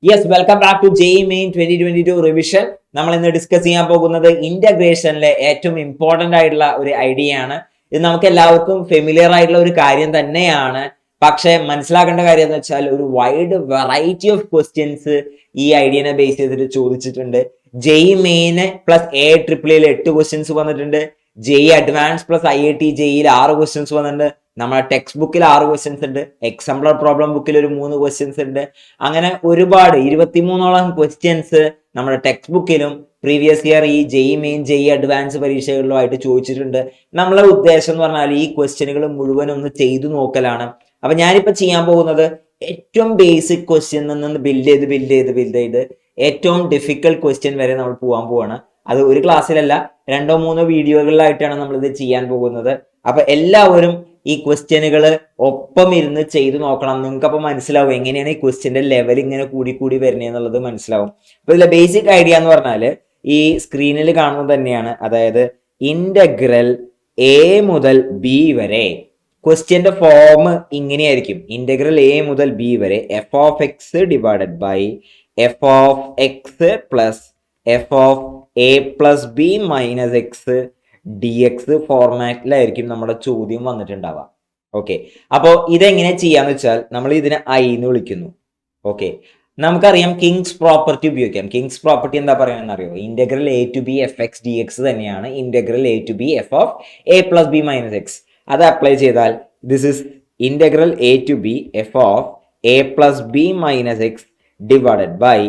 Yes, welcome back to JEE main 2022 revision. നമ്മൾ ഇന്ന് discuss ചെയ്യാൻ പോകുന്നത് ഇന്റഗ്രേഷനിലെ ഏറ്റവും ഇമ്പോർട്ടന്റ് ആയിട്ടുള്ള ഒരു ഐഡിയ ആണ്. ഇത് നമുക്ക് എല്ലാവർക്കും ഫെമിലിയർ ആയിട്ടുള്ള ഒരു കാര്യം തന്നെയാണ്. പക്ഷെ മനസ്സിലാക്കേണ്ട കാര്യം എന്ന് വെച്ചാൽ ഒരു വൈഡ് വെറൈറ്റി ഓഫ് ക്വസ്റ്റ്യൻസ് ഈ ഐഡിയനെ ബേസ് ചെയ്തിട്ട് ചോദിച്ചിട്ടുണ്ട്. JEE main plus AIIIL 8 questions വന്നിട്ടുണ്ട്. ജെഇ അഡ്വാൻസ് പ്ലസ് IIT ജെഇയിൽ 6 ക്വസ്റ്റ്യൻസ് വന്നിട്ടുണ്ട്. നമ്മുടെ ടെക്സ്റ്റ് ബുക്കിൽ 6 ക്വസ്റ്റ്യൻസ് ഉണ്ട്. എക്സാംപ്ലർ പ്രോബ്ലം ബുക്കിൽ ഒരു 3 ക്വസ്റ്റ്യൻസ് ഉണ്ട്. അങ്ങനെ ഒരുപാട് 23ഓളം ക്വസ്റ്റ്യൻസ് നമ്മുടെ ടെക്സ്റ്റ് ബുക്കിലും പ്രീവിയസ് ഇയർ ഈ ജെഇ മെയിൻ ജെഇ അഡ്വാൻസ് പരീക്ഷകളിലുമായിട്ട് ചോദിച്ചിട്ടുണ്ട്. നമ്മളെ ഉദ്ദേശം എന്ന് പറഞ്ഞാൽ ഈ ക്വസ്റ്റ്യനുകൾ മുഴുവൻ ഒന്ന് ചെയ്തു നോക്കലാണ്. അപ്പൊ ഞാനിപ്പോ ചെയ്യാൻ പോകുന്നത് ഏറ്റവും ബേസിക് ക്വസ്റ്റ്യൻ നിന്ന് ബിൽഡ് ചെയ്ത് ഏറ്റവും ഡിഫിക്കൽട്ട് ക്വസ്റ്റ്യൻ വരെ നമ്മൾ പോകാൻ പോവാണ്. അത് ഒരു ക്ലാസ്സിലല്ല, 2-3 വീഡിയോകളിലായിട്ടാണ് നമ്മൾ ഇത് ചെയ്യാൻ പോകുന്നത്. അപ്പൊ എല്ലാവരും ഈ ക്വസ്റ്റ്യനുകൾ ഒപ്പം ഇരുന്ന് ചെയ്തു നോക്കണം. നിങ്ങൾക്ക് അപ്പൊ മനസ്സിലാവും എങ്ങനെയാണ് ഈ ക്വസ്റ്റ്യന്റെ ലെവൽ ഇങ്ങനെ കൂടി വരുന്നതെന്നുള്ളത് മനസ്സിലാവും. അപ്പൊ ഇതിലെ ബേസിക് ഐഡിയ എന്ന് പറഞ്ഞാൽ ഈ സ്ക്രീനിൽ കാണുന്നത് തന്നെയാണ്. അതായത് ഇന്റഗ്രൽ A മുതൽ B വരെ ക്വസ്റ്റ്യന്റെ ഫോം ഇങ്ങനെയായിരിക്കും. ഇന്റഗ്രൽ A മുതൽ B വരെ f of x divided by f of x plus f of a plus b minus x dx ഫോർമാറ്റിലായിരിക്കും നമ്മുടെ ചോദ്യം വന്നിട്ടുണ്ടാവുക. ഓക്കെ, അപ്പോ ഇതെങ്ങനെ ചെയ്യാന്ന് വെച്ചാൽ നമ്മൾ ഇതിനെ I എന്ന് വിളിക്കുന്നു. ഓക്കെ, നമുക്കറിയാം കിങ്സ് പ്രോപ്പർട്ടി ഉപയോഗിക്കാം. കിങ്സ് പ്രോപ്പർട്ടി എന്താ പറയുക അറിയോ? Integral A to B f x dx തന്നെയാണ് integral A to B f of a plus b minus x. അത് അപ്ലൈ ചെയ്താൽ this is integral A to B f of a plus b minus എക്സ് divided by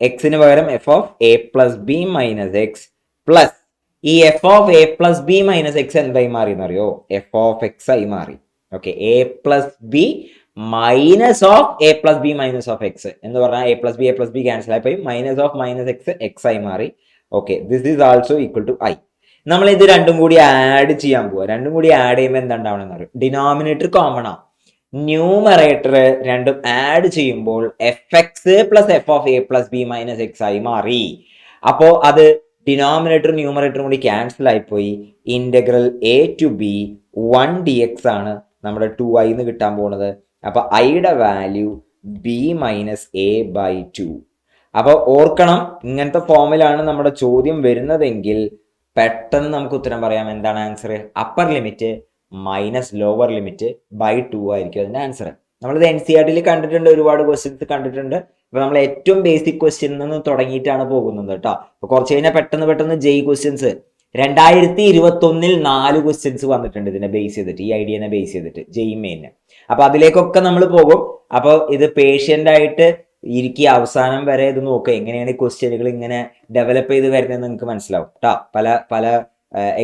എക്സിന് പകരം f of a plus b minus x plus ഈ f of a plus b minus x എന്തായി മാറി എന്നറിയോ? f of x ആയി മാറി. Okay, a plus b minus of a plus b minus of x എന്ന് പറഞ്ഞാൽ a plus b ക്യാൻസൽ ആയി minus of minus x x ആയി മാറി. Okay, this is also equal to I. നമ്മൾ ഇത് രണ്ടും കൂടി ആഡ് ചെയ്യാൻ പോവുക. രണ്ടും കൂടി ആഡ് ചെയ്യുമ്പോൾ എന്താണ്ടാവണമെന്ന് അറിയും? ഡിനോമിനേറ്റർ കോമൺ ആണ്. ന്യൂമറേറ്റർ രണ്ടും ആഡ് ചെയ്യുമ്പോൾ F X plus F of A plus B minus X ആയി മാറി. അപ്പോ അത് ഡിനോമിനേറ്ററും ന്യൂമറേറ്ററും കൂടി ക്യാൻസൽ ആയിപ്പോയി. Integral A to B 1 dx ആണ് നമ്മുടെ 2i എന്ന് കിട്ടാൻ പോകുന്നത്. അപ്പൊ ഐയുടെ value b minus a by 2. അപ്പൊ ഓർക്കണം, ഇങ്ങനത്തെ ഫോമിലാണ് നമ്മുടെ ചോദ്യം വരുന്നതെങ്കിൽ പെട്ടെന്ന് നമുക്ക് ഉത്തരം പറയാം. എന്താണ് answer? Upper limit minus lower limit by 2 ആയിരിക്കും അതിന്റെ ആൻസർ. നമ്മളിത് NCERT കണ്ടിട്ടുണ്ട്, ഒരുപാട് ക്വസ്റ്റ്യൻസ് കണ്ടിട്ടുണ്ട്. അപ്പൊ നമ്മൾ ഏറ്റവും ബേസിക് ക്വസ്റ്റ്യനിൽ നിന്ന് തുടങ്ങിയിട്ടാണ് പോകുന്നത് കേട്ടോ. അപ്പൊ കുറച്ച് കഴിഞ്ഞാൽ പെട്ടെന്ന് ജെഇ ക്വസ്റ്റ്യൻസ് 2021 4 ക്വസ്റ്റ്യൻസ് വന്നിട്ടുണ്ട് ഇതിനെ ബേസ് ചെയ്തിട്ട്, ഈ ഐഡിയനെ ബേസ് ചെയ്തിട്ട് ജെഇ മെയിന്. അപ്പൊ അതിലേക്കൊക്കെ നമ്മൾ പോകും. അപ്പൊ ഇത് പേഷ്യന്റ് ആയിട്ട് ഇരിക്കുക, അവസാനം വരെ ഇത് നോക്കുക എങ്ങനെയാണ് ഈ ക്വസ്റ്റ്യനുകൾ ഇങ്ങനെ ഡെവലപ്പ് ചെയ്ത് വരുന്നതെന്ന് നിങ്ങൾക്ക് മനസ്സിലാവും കേട്ടോ, പല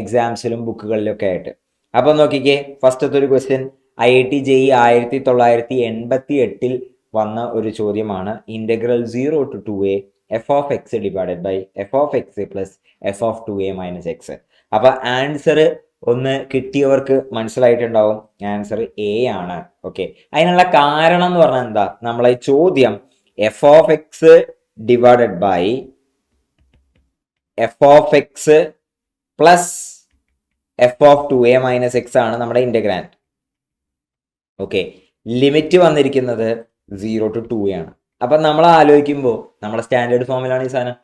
എക്സാംസിലും ബുക്കുകളിലും ഒക്കെ ആയിട്ട്. അപ്പൊ നോക്കിക്കേ, ഫസ്റ്റത്തെ ഒരു ക്വസ്റ്റ്യൻ IIT ജെഇ 1988 വന്ന ഒരു ചോദ്യമാണ്. Integral 0 to 2a f of x divided by f of x plus f of 2a minus x. അപ്പൊ ആൻസർ ഒന്ന് കിട്ടിയവർക്ക് മനസ്സിലായിട്ടുണ്ടാവും, ആൻസർ A ആണ്. ഓക്കെ, അതിനുള്ള കാരണം എന്ന് പറഞ്ഞാൽ എന്താ? നമ്മളെ ചോദ്യം f of x divided by f of x plus f of 2a minus x ആണ് നമ്മുടെ ഇന്റഗ്രാൻഡ്. ഓക്കെ, ലിമിറ്റ് വന്നിരിക്കുന്നത് 0 to 2a ആണ്. അപ്പൊ നമ്മൾ ആലോചിക്കുമ്പോൾ നമ്മുടെ സ്റ്റാൻഡേർഡ് ഫോമിലാണ് ഈ സാധനം.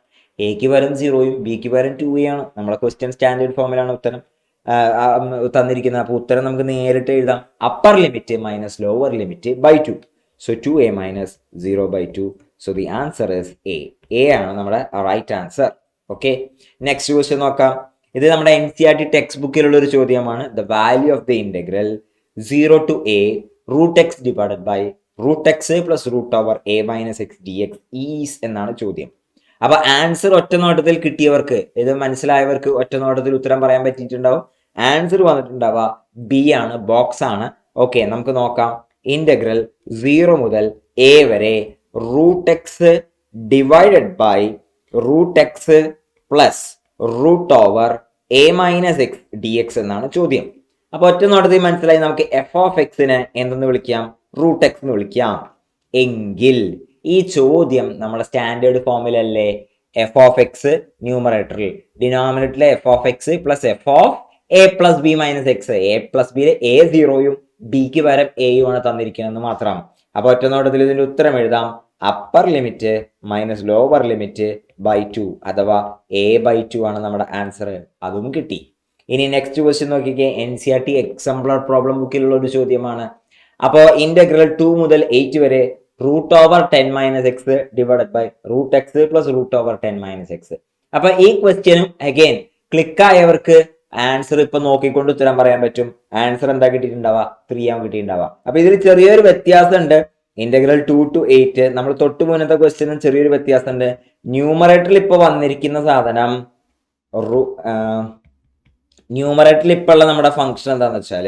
എക്ക് പകരം 0യും ബിക്ക് പകരം 2a ആണ്. നമ്മളെ ക്വസ്റ്റ്യൻ സ്റ്റാൻഡേർഡ് ഫോമിലാണ് ഉത്തരം തന്നിരിക്കുന്നത്. അപ്പൊ ഉത്തരം നമുക്ക് നേരിട്ട് എഴുതാം. Upper limit minus lower limit by 2. So 2a minus 0 by 2. So the answer is A. A ആണ് നമ്മുടെ right answer. Okay, next question നോക്കാം. ഇത് നമ്മുടെ NCERT ടെക്സ്റ്റ് ബുക്കിലുള്ള ഒരു ചോദ്യമാണ്. The value of the integral 0 to a root x divided by root x plus root over a minus x d x is എന്നാണ് ചോദ്യം. അപ്പൊ ആൻസർ ഒറ്റ നോട്ടത്തിൽ കിട്ടിയവർക്ക്, ഇത് മനസ്സിലായവർക്ക് ഒറ്റ നോട്ടത്തിൽ ഉത്തരം പറയാൻ പറ്റിയിട്ടുണ്ടാവും. ആൻസർ വന്നിട്ടുണ്ടാവുക B ആണ്, ബോക്സ് ആണ്. ഓക്കെ, നമുക്ക് നോക്കാം. ഇന്റഗ്രൽ 0 മുതൽ a വരെ root x divided by root x plus root over a minus x d x എന്നാണ് ചോദ്യം. അപ്പൊ ഒറ്റ നോട്ടത്തിൽ മനസ്സിലായി നമുക്ക് f of എക്സിനെ എന്തെന്ന് വിളിക്കാം? റൂട്ട് എക്സ് എന്ന് വിളിക്കാം. എങ്കിൽ ഈ ചോദ്യം നമ്മുടെ സ്റ്റാൻഡേർഡ് ഫോമിലല്ലേ? f of എക്സ് ന്യൂമറേറ്ററിൽ, ഡിനോമിനേറ്ററിലെ f of x plus f of a plus B minus x. a പ്ലസ് ബിയിലെ a 0യും ബിക്ക് പകരം a യും ആണ് തന്നിരിക്കുന്നത് മാത്രം. അപ്പൊ ഒറ്റ നോട്ടത്തിൽ ഇതിന്റെ ഉത്തരം എഴുതാം. Upper limit minus lower limit by 2 അഥവാ a/2 ആണ് നമ്മുടെ ആൻസർ. അതും കിട്ടി. ഇനി നെക്സ്റ്റ് ക്വസ്റ്റ്യൻ നോക്കിക്കേ, NCERT എക്സാംപ്ലർ പ്രോബ്ലം ബുക്കിലുള്ള ഒരു ചോദ്യമാണ്. അപ്പോൾ ഇന്റഗ്രൽ 2 മുതൽ 8 വരെ √10 - x divided by √x plus √10 - x. അപ്പൊ ഈ ക്വസ്റ്റ്യനും അഗൈൻ ക്ലിക്ക് ആയവർക്ക് ആൻസർ ഇപ്പൊ നോക്കിക്കൊണ്ട് ഉത്തരം പറയാൻ പറ്റും. ആൻസർ എന്താ കിട്ടിയിട്ടുണ്ടാവുക? 3 ആണ് കിട്ടിയിട്ടുണ്ടാവുക. അപ്പൊ ഇതിൽ ചെറിയൊരു വ്യത്യാസം ഉണ്ട്. ഇന്റഗ്രൽ 2 to 8 നമ്മൾ തൊട്ട് മുന്നത്തെ ക്വസ്റ്റ്യനും ചെറിയൊരു വ്യത്യാസം ഉണ്ട്. ന്യൂമറേറ്ററിൽ ഇപ്പൊ വന്നിരിക്കുന്ന സാധനം ന്യൂമറേറ്ററിൽ ഇപ്പൊ ഉള്ള നമ്മുടെ ഫംഗ്ഷൻ എന്താണെന്ന് വെച്ചാൽ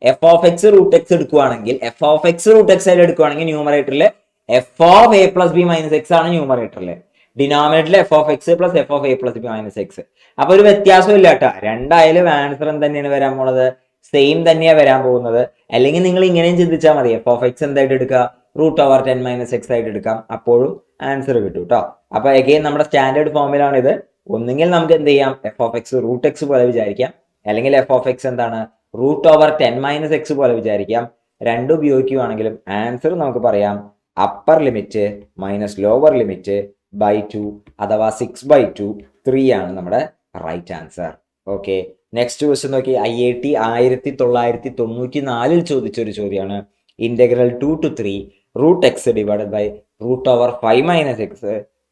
f(x) √x എടുക്കുവാണെങ്കിൽ f(x) √x ആയിട്ട് എടുക്കുവാണെങ്കിൽ ന്യൂമറേറ്ററിൽ f(a + b - x) ആണ് ന്യൂമറേറ്ററിൽ. ഡിനോമിനേറ്ററിൽ f(x) + f(a + b - x). അപ്പൊ ഒരു വ്യത്യാസം ഇല്ല കേട്ടോ. രണ്ടായാലും ആൻസർ തന്നെയാണ് വരാൻ പോണത്, സെയിം തന്നെയാണ് വരാൻ പോകുന്നത്. അല്ലെങ്കിൽ നിങ്ങൾ ഇങ്ങനെയും ചിന്തിച്ചാൽ മതി, f(x) എന്തായിട്ട് എടുക്കുക? √10 - x ആയിട്ട് എടുക്കാം, അപ്പോഴും ആൻസർ കിട്ടും കേട്ടോ. അപ്പൊ അഗൈൻ നമ്മുടെ സ്റ്റാൻഡേർഡ് ഫോമിലാണ് ഇത്. ഒന്നുകിൽ നമുക്ക് എന്ത് ചെയ്യാം, f(x) √x പോലെ വിചാരിക്കാം, അല്ലെങ്കിൽ f(x) എന്താണ് √10 - x പോലെ വിചാരിക്കാം. രണ്ടും ഉപയോഗിക്കുകയാണെങ്കിലും ആൻസർ നമുക്ക് പറയാം upper limit minus lower limit by 2 അഥവാ 6/2 3 ആണ് നമ്മുടെ right answer. Okay, next question നോക്കി. IIT 1994 ചോദിച്ചൊരു ചോദ്യമാണ്. Integral 2 to 3 √x divided by √5 - x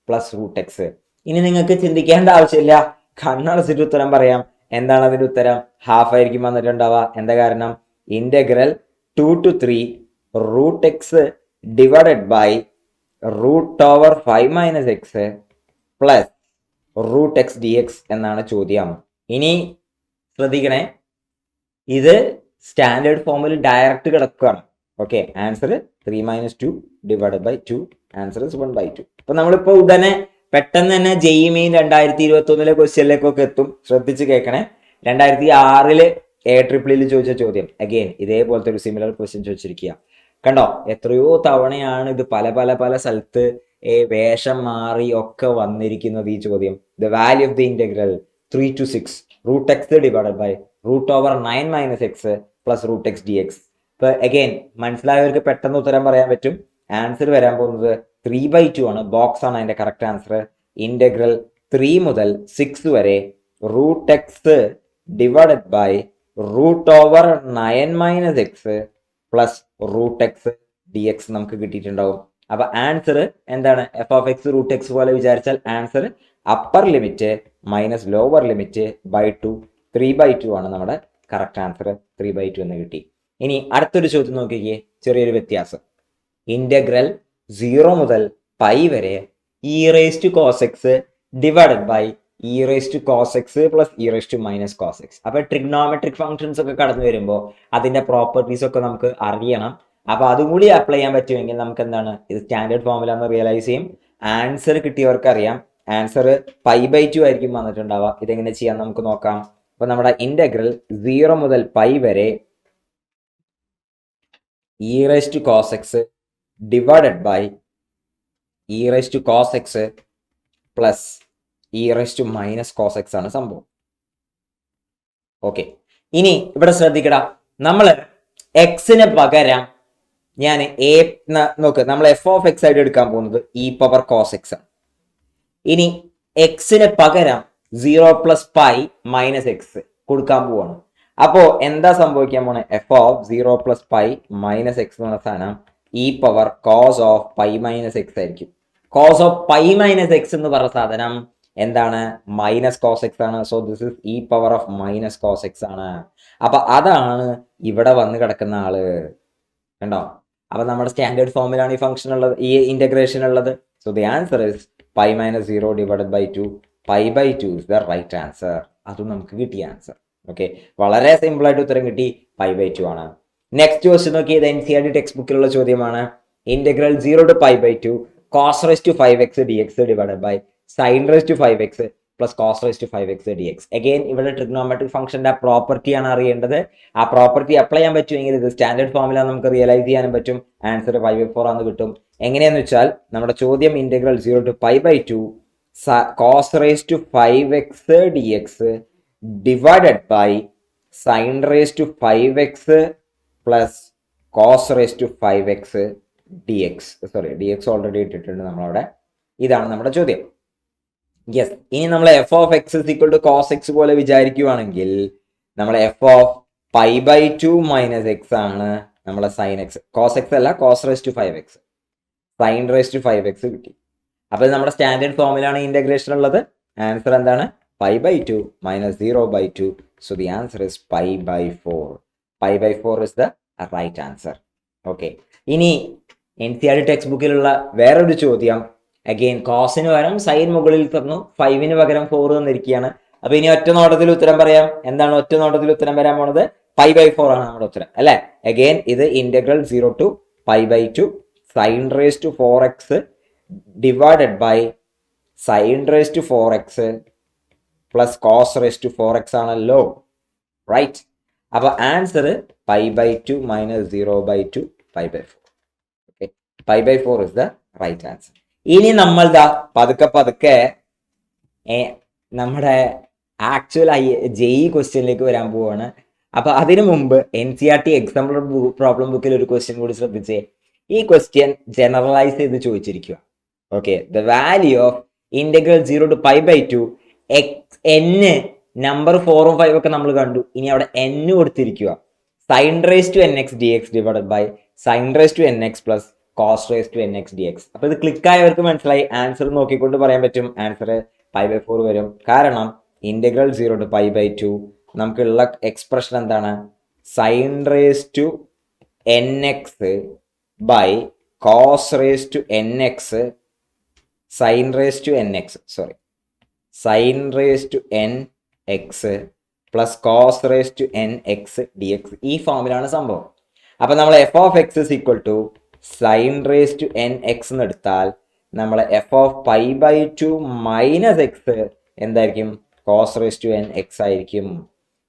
plus √x. ഇനി നിങ്ങൾക്ക് ചിന്തിക്കേണ്ട ആവശ്യമില്ല, കണ്ണടച്ചിട്ട് ഉത്തരം പറയാം. എന്താണ് അതിന്റെ ഉത്തരം? ഹാഫ് ആയിരിക്കും വന്നിട്ടുണ്ടാവുക. എന്താ കാരണം? Integral 2 to 3 √x divided by √5 - x plus √x dx എന്നാണ് ചോദ്യം. ഇനി ശ്രദ്ധിക്കണേ, ഇത് സ്റ്റാൻഡേർഡ് ഫോമിൽ ഡയറക്റ്റ് കിടക്കുകയാണ്. Okay, answer 3 - 2 divided by 2, answer 1/2. അപ്പൊ നമ്മളിപ്പോ ഉടനെ പെട്ടെന്ന് തന്നെ JEE 2021 ക്വസ്റ്റ്യനിലേക്കൊക്കെ എത്തും. ശ്രദ്ധിച്ച് കേൾക്കണേ. 2006 ARRIIL ചോദിച്ച ചോദ്യം അഗെയിൻ ഇതേപോലത്തെ ഒരു സിമിലർ ക്വസ്റ്റ്യൻ ചോദിച്ചിരിക്കുക. കണ്ടോ, എത്രയോ തവണയാണ് ഇത് പല പല പല സ്ഥലത്ത് വേഷം മാറി ഒക്കെ വന്നിരിക്കുന്നത് ഈ ചോദ്യം. The value of the integral 3 to 6 √x divided by √9 - x plus √x dx. ഇപ്പൊ അഗെയിൻ മനസ്സിലായവർക്ക് പെട്ടെന്ന് ഉത്തരം പറയാൻ പറ്റും. ആൻസർ വരാൻ പോകുന്നത് 3/2 ആണ്. ബോക്സ് ആണ് അതിന്റെ കറക്റ്റ് ആൻസർ. ഇന്റഗ്രൽ 3 മുതൽ 6 വരെ √x divided by √9 - x plus √x dx നമുക്ക് കിട്ടിയിട്ടുണ്ടാവും. അപ്പൊ ആൻസർ എന്താണ്? f(x) √x പോലെ വിചാരിച്ചാൽ answer upper limit minus lower limit by 2 3/2 ആണ് നമ്മുടെ കറക്റ്റ് ആൻസർ. 3/2 എന്ന് കിട്ടി. ഇനി അടുത്തൊരു ചോദ്യം നോക്കിക്കേ, ചെറിയൊരു വ്യത്യാസം. ഇന്റഗ്രൽ 0 മുതൽ π വരെ e⁻cos x divided by e⁻cos x plus e⁻−cos x. അപ്പൊ ട്രിഗ്നോമെട്രിക് ഫംഗ്ഷൻസ് ഒക്കെ കടന്നു വരുമ്പോൾ അതിന്റെ പ്രോപ്പർട്ടീസ് ഒക്കെ നമുക്ക് അറിയണം. അപ്പൊ അതും കൂടി അപ്ലൈ ചെയ്യാൻ പറ്റുമെങ്കിൽ നമുക്ക് എന്താണ്, ഇത് സ്റ്റാൻഡേർഡ് ഫോമിലാന്ന് റിയലൈസ് ചെയ്യും. ആൻസർ കിട്ടിയവർക്ക് അറിയാം, ആൻസർ π/2 ആയിരിക്കും വന്നിട്ടുണ്ടാവുക. ഇതെങ്ങനെ ചെയ്യാൻ നമുക്ക് നോക്കാം. അപ്പൊ നമ്മുടെ ഇന്റഗ്രൽ 0 മുതൽ π വരെ e⁻cos x divided by e⁻cos x plus e⁻−cos x ആണ് സംഭവം. ഓക്കെ, ഇനി ഇവിടെ ശ്രദ്ധിക്കടാ, നമ്മള് എക്സിന് പകരം ഞാൻ നോക്ക്, നമ്മൾ f(x) ആയിട്ട് എടുക്കാൻ പോകുന്നത് e⁻cos x ആണ്. ഇനി എക്സിന് പകരം 0 + π - x കൊടുക്കാൻ പോവാണ്. അപ്പോ എന്താ സംഭവിക്കാൻ പോണേ? f(0 + π - x) എന്ന സാധനം e⁻cos π - x ആയിരിക്കും. cos π - x എന്ന് പറഞ്ഞ സാധനം എന്താണ്? -cos x ആണ്. So this is e⁻−cos x ആണ്. അപ്പൊ അതാണ് ഇവിടെ വന്ന് കിടക്കുന്ന ആള്. കണ്ടോ? അപ്പൊ നമ്മുടെ സ്റ്റാൻഡേർഡ് ഫോമിലാണ് ഈ ഫംഗ്ഷൻ ഉള്ളത്, ഈ ഇന്റഗ്രേഷൻ ഉള്ളത്. So the answer is π - 0 divided by 2. π/2 is the right answer. അതും നമുക്ക് കിട്ടിയ ആൻസർ. ഓക്കെ, വളരെ സിമ്പിൾ ആയിട്ട് ഉത്തരം കിട്ടി. π/2 ആണ്. നെക്സ്റ്റ് ക്വസ്റ്റ്യൻ നോക്കി, ഇത് NCERT ടെക്സ്റ്റ് ബുക്കിലുള്ള ചോദ്യമാണ്. Integral 0 to π/2 cos⁵5x dx divided by sin⁵5x plus cos⁵5x dx. Again ഇവിടെ ട്രിഗ്നോമെട്രിക് ഫംഗ്ഷന്റെ പ്രോപ്പർട്ടി ആണ് അറിയേണ്ടത്. ആ പ്രോപ്പർട്ടി അപ്ലൈ ചെയ്യാൻ പറ്റുമെങ്കിൽ ഇത് സ്റ്റാൻഡേർഡ് ഫോമിലാണ് നമുക്ക് റിയലൈസ് ചെയ്യാനും പറ്റും. ആൻസർ 5/4 ആണെന്ന് കിട്ടും. എങ്ങനെയാന്ന് വെച്ചാൽ നമ്മുടെ ചോദ്യം integral 0 to π/2 cos⁵5x dx divided by sin⁵5x plus cos⁵5x dx. Sorry, dx already ഇട്ടിട്ടുണ്ട് നമ്മളവിടെ. ഇതാണ് നമ്മുടെ ചോദ്യം. യെസ്, ഇനി നമ്മൾ f of x is equal to cos x പോലെ വിചാരിക്കുകയാണെങ്കിൽ നമ്മൾ f of pi by two minus x ആണ് നമ്മളെ സൈൻ എക്സ്. കോസ് എക്സ് അല്ല, cos raise to 5x, sine raise to 5x കിട്ടി. അപ്പൊ നമ്മുടെ സ്റ്റാൻഡേർഡ് ഫോമിലാണ് ഇന്റഗ്രേഷൻ ഉള്ളത്. ആൻസർ എന്താണ്? Pi by two minus 0/2. So the answer is pi by 4. Pi by 4 is the right answer. Okay, ഇനി NCERT text ബുക്കിലുള്ള വേറൊരു ചോദ്യം. അഗെയിൻ കോസിന് പകരം സൈൻ മുകളിൽ തന്നു, 5ന് പകരം 4 തന്നിരിക്കുകയാണ്. അപ്പൊ ഇനി ഒറ്റ നോട്ടത്തിൽ ഉത്തരം പറയാം. എന്താണ് ഒറ്റ നോട്ടത്തിൽ ഉത്തരം വരാൻ പോണത്? പൈ ബൈ 4 ആണ് നമ്മുടെ ഉത്തരം അല്ലെ. അഗെയിൻ ഇത് integral 0 to pi by 2 sine raise to 4x divided by sine raise to 4x plus cos raise to 4x ആണല്ലോ, റൈറ്റ്? അപ്പൊ answer pi by 2 minus 0/2 pi by 4. Okay, pi by 4 is the right answer. ഇനി നമ്മൾ പതുക്കെ നമ്മുടെ actual JEE ക്വസ്റ്റ്യനിലേക്ക് വരാൻ പോവാണ്. അപ്പൊ അതിനു മുമ്പ് NCERT എക്സാമ്പിൾ പ്രോബ്ലം ബുക്കിൽ ഒരു ക്വസ്റ്റ്യൻ കൂടി ശ്രദ്ധിച്ചേ. ഈ ക്വസ്റ്റ്യൻ ജനറലൈസ് ചെയ്ത് ചോദിച്ചിരിക്കുക. Okay, the value of integral 0 to pi by 2 n number 4ഉം 5 ഒക്കെ നമ്മൾ കണ്ടു. ഇനി അവിടെ n കൊടുത്തിരിക്കുക. Sine raise to nx dx divided by sine raise to nx plus cos raise to nx dx. അപ്പൊ ഇത് ക്ലിക്ക് ആയവർക്ക് മനസ്സിലായി. ആൻസർ നോക്കിക്കൊണ്ട് പറയാൻ പറ്റും. ആൻസർ പൈ ബൈ 4 വരും. കാരണം ഇന്റഗ്രൽ 0 ടു പൈ ബൈ 2 നമുക്കുള്ള എക്സ്പ്രഷൻ എന്താണ്? Sine raise to nx by cos raise to nx sine raise to nx sorry sine raise to nx plus cos raise to nx dx. ഈ ഫോമിലാണ് സംഭവം. അപ്പൊ നമ്മൾ f of x is equal to sine raise to nx എന്ന് എടുത്താൽ നമ്മൾ f of pi by 2 minus x എന്തായിരിക്കും? Cos raise to nx ആയിരിക്കും.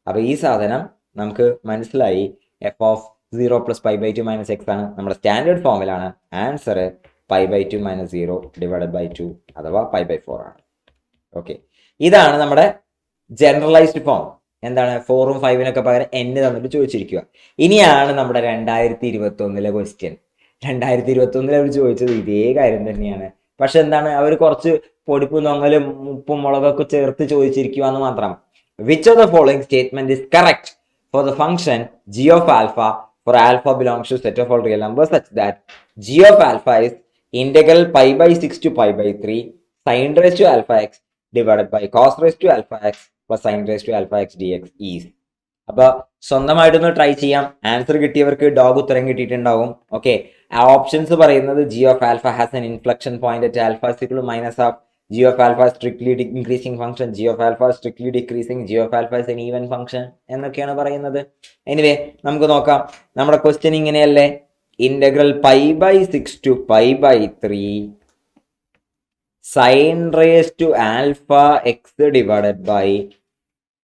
അപ്പൊ ഈ സാധനം നമുക്ക് മനസ്സിലായി. F of 0 plus pi by 2 minus x ആണ്, നമ്മുടെ സ്റ്റാൻഡേർഡ് ഫോമിലാണ്. Answer pi by 2 minus 0 divided by 2 അഥവാ പൈ ബൈ 4 ആണ്. ഓക്കെ, ഇതാണ് നമ്മുടെ ജനറലൈസ്ഡ് ഫോം. എന്താണ്? 4ഉം 5നൊക്കെ പകരം n തന്നിട്ട് ചോദിച്ചിരിക്കുക. ഇനിയാണ് നമ്മുടെ 2021 ക്വസ്റ്റ്യൻ. 2021 അവർ ചോദിച്ചത് ഇതേ കാര്യം തന്നെയാണ്. പക്ഷെ എന്താണ്, അവർ കുറച്ച് പൊടിപ്പും നൊങ്ങലും ഉപ്പും മുളകൊക്കെ ചേർത്ത് ചോദിച്ചിരിക്കുക എന്ന് മാത്രം. Which of the following statement is correct for the function g of alpha for alpha belongs to set of all real numbers such that g of alpha is integral pi by 6 to pi by 3 sin raised to alpha x divided by cos raised to alpha x plus sin raised to alpha x dx is. അപ്പൊ സ്വന്തമായിട്ടൊന്ന് try ചെയ്യാം. Answer കിട്ടിയവർക്ക് dog ഉത്തരം കിട്ടിയിട്ടുണ്ടാവും. Okay, ആ options പറയുന്നത് g of alpha has an inflection point at alpha is equal to minus half, g of alpha is strictly increasing function, g of alpha is strictly decreasing, g of alpha is an even function എന്നൊക്കെയാണ് പറയുന്നത്. Anyway നമുക്ക് നോക്കാം. നമ്മുടെ question ഇങ്ങനെയല്ലേ? Integral pi by 6 to pi by 3 sine raise to alpha x divided by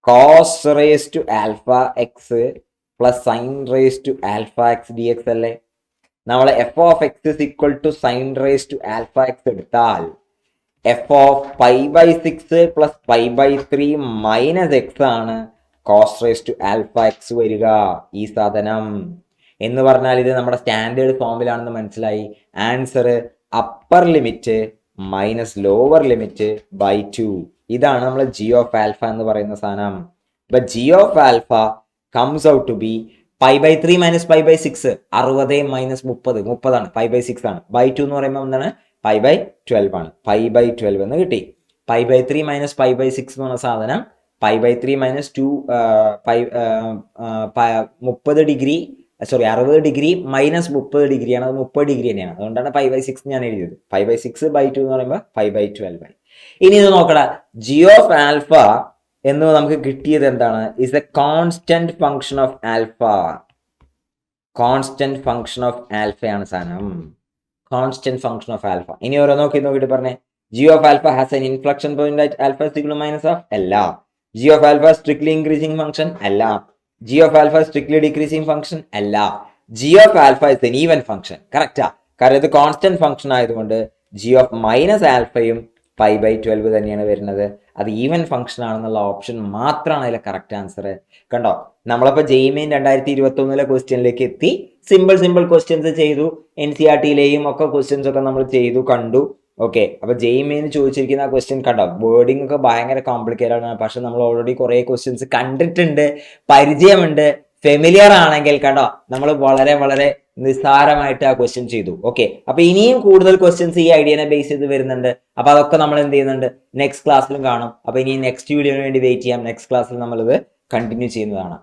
cos raise to alpha x plus sine raise to alpha x d x അല്ലേ? നമ്മൾ f of x is equal to sine raise to alpha x എടുത്താൽ f of pi by 6 plus pi by 3 minus x ആണ് cos raise to alpha x വരിക. ഈ സാധനം എന്ന് പറഞ്ഞാൽ ഇത് നമ്മുടെ സ്റ്റാൻഡേർഡ് ഫോമിലാണെന്ന് മനസ്സിലായി. Answer upper limit minus lower limit by 2. ഇതാണ് നമ്മൾ ജി ഓഫ് ആൽഫ എന്ന് പറയുന്ന സാധനം. But g of alpha comes out to be pi by 3 minus pi by 6 60 minus 30 ആണ്. പൈ ബൈ 6 ആണ്. ബൈ 2 എന്ന് പറയുമ്പോൾ എന്താണ്? പൈ ബൈ 12 ആണ്. പൈ ബൈ 12 എന്ന് കിട്ടി. Pi by 3 minus pi by 6 എന്ന് പറഞ്ഞ സാധനം pi by 3 minus 2 30 degree sorry 60 degree minus 30 ഡിഗ്രിയാണ്. അത് 30 ഡിഗ്രി തന്നെയാണ്. അതുകൊണ്ടാണ് പൈ ബൈ 6 ഞാൻ എഴുതിയത്. പൈ ബൈ 6 ബൈ 2 എന്ന് പറയുമ്പോൾ പൈ ബൈ 12 ആയി. ഇനി ഇത് നോക്കടാ, ജി ഓഫ് ആൽഫ എന്ന് നമുക്ക് കിട്ടിയത് എന്താണ്? Is a constant function of alpha. Constant function of ആൽഫയാണ് സാധനം. Constant function of alpha. ഇനി ഓരോ നോക്കിയിട്ട് പറഞ്ഞേ. G of alpha has an inflection point at alpha equal to minus half അല്ല. G of alpha strictly increasing function അല്ല. G of alpha strictly decreasing function അല്ല. G of alpha is an even function. കറക്റ്റാ, കാരണം ഇത് constant function ആയതുകൊണ്ട് g of minus ആൽഫയും pi by 12 തന്നെയാണ് വരുന്നത്. അത് ഈവൻ ഫംഗ്ഷൻ ആണെന്നുള്ള ഓപ്ഷൻ മാത്രമാണ് അതിലെ കറക്റ്റ് ആൻസർ. കണ്ടോ, നമ്മളപ്പോൾ JEE 2021 ക്വസ്റ്റ്യനിലേക്ക് എത്തി. സിമ്പിൾ ക്വസ്റ്റ്യൻസ് ചെയ്തു. NCERT-യിലെയും ഒക്കെ ക്വസ്റ്റ്യൻസ് ഒക്കെ നമ്മൾ ചെയ്തു കണ്ടു. ഓക്കെ, അപ്പൊ ജെയ്മെയിന് ചോദിച്ചിരിക്കുന്ന ക്വസ്റ്റ്യൻ കണ്ടോ, വേർഡിംഗ് ഒക്കെ ഭയങ്കര കോംപ്ലിക്കേറ്റഡ് ആണ്. പക്ഷെ നമ്മൾ ഓൾറെഡി കുറെ ക്വസ്റ്റ്യൻസ് കണ്ടിട്ടുണ്ട്, പരിചയമുണ്ട്, ഫെമിലിയർ ആണെങ്കിൽ കണ്ടോ നമ്മൾ വളരെ നിസ്സാരമായിട്ട് ആ ക്വസ്റ്റ്യൻ ചെയ്തു. ഓക്കെ, അപ്പൊ ഇനിയും കൂടുതൽ ക്വസ്റ്റ്യൻസ് ഈ ഐഡിയനെ ബേസ് ചെയ്ത് വരുന്നുണ്ട്. അപ്പൊ അതൊക്കെ നമ്മൾ എന്ത് ചെയ്യുന്നുണ്ട്, നെക്സ്റ്റ് ക്ലാസ്സിലും കാണും. അപ്പൊ ഇനി നെക്സ്റ്റ് വീഡിയോന് വേണ്ടി വെയിറ്റ് ചെയ്യാം. നെക്സ്റ്റ് ക്ലാസ്സിൽ നമ്മൾ ഇത് കണ്ടിന്യൂ ചെയ്യുന്നതാണ്.